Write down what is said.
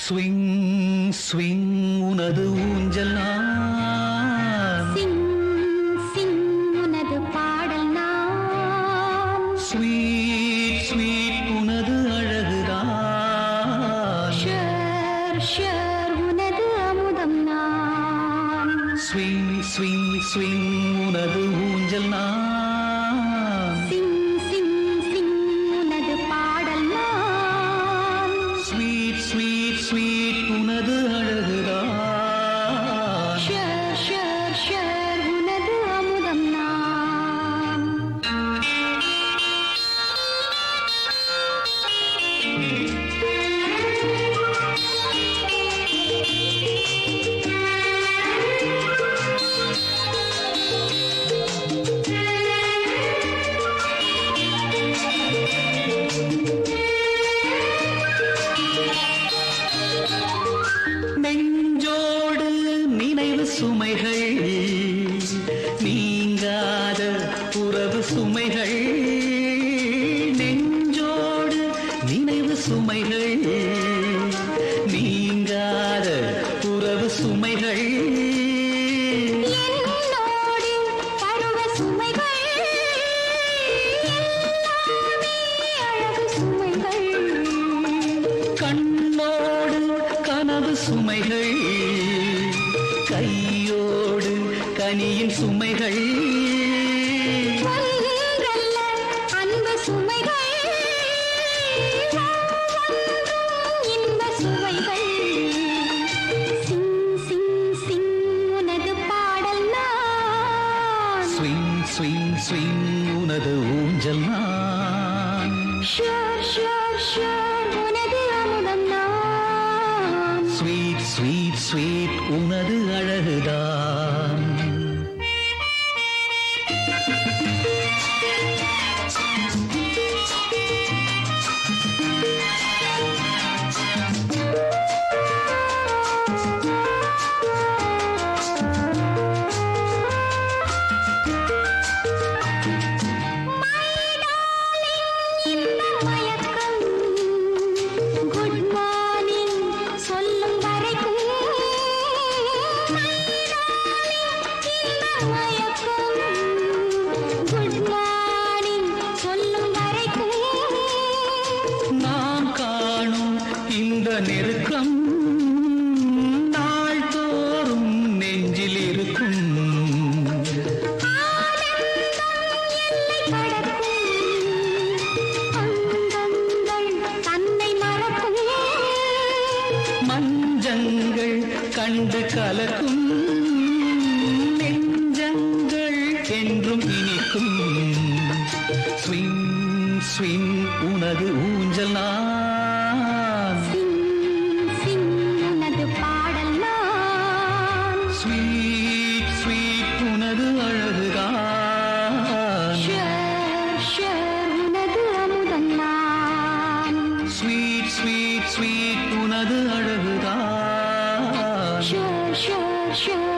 Swing swing உனது ஊஞ்சல் நான், சிங் சிங் உனது பாடல் நான், ஸ்வீட் ஸ்வீட் உனது அழகுதான், ஷர் ஷர் உனது அமுதம் நான், ஸ்விங் ஸ்விங் ஸ்விங் உனது ஊஞ்சல் நான், சிங் சிங் சிங் உனது பாடல் நான், ஸ்வீட் ஸ்வீட் ஸ்வீட் உனது அழகுதான், ஷர் ஷர் ஷர் உனது அமுதம் நான். நெஞ்சோடு நினைவு சுமைகள், நீங்காத உறவு சுமைகள், நெஞ்சோடு நினைவு சுமைகள், நீங்காத உறவு சுமைகள், என்னோடு பருவ சுமைகள், எல்லாமே அழகு சுமைகள், கண்ணோடு கனவு சுமைகள், கையோடு கனியின் சுமைகள், ஒன்றல்ல அன்பு சுமைகள், ஒவ்வொன்றும் இன்ப சுவைகள், சிங் சிங் சிங் உனது பாடல் நான், ஸ்விங் ஸ்விங் ஸ்விங் உனது ஊஞ்சல் நான், ஷர் ஷர் ஷர் உனது அமுதம் நான், ஸ்வீட் ஸ்வீட் ஸ்வீட் உனது அழகுதான். இந்த மயக்கம் குட் மார்னிங் சொல்லும் வரைக்கும், இந்த மயக்கம் குட் மார்னிங் சொல்லும் வரைக்கும், நாம் காணும் இந்த நெருக்கம் நாள்தோறும் நெஞ்சில் இருக்கும், எல்லை கடக்கும், அங்கங்கள் தன்னை மறக்கும், மஞ்சங்கள் கண்டு கலக்கும், நெஞ்சங்கள் என்றும் இனிக்கும், ஸ்விங் ஸ்விங் உனது ஊஞ்சல் நான், சிங் சிங் உனது பாடல் நான், ஸ்வீட் ஸ்வீட் உனது அழகுதான், ஷர் ஷர் உனது அமுதம் நான், ஸ்வீட் ஸ்வீட் ஸ்வீட் உனது அழகுதான், ஷர் ஷர் ஷர்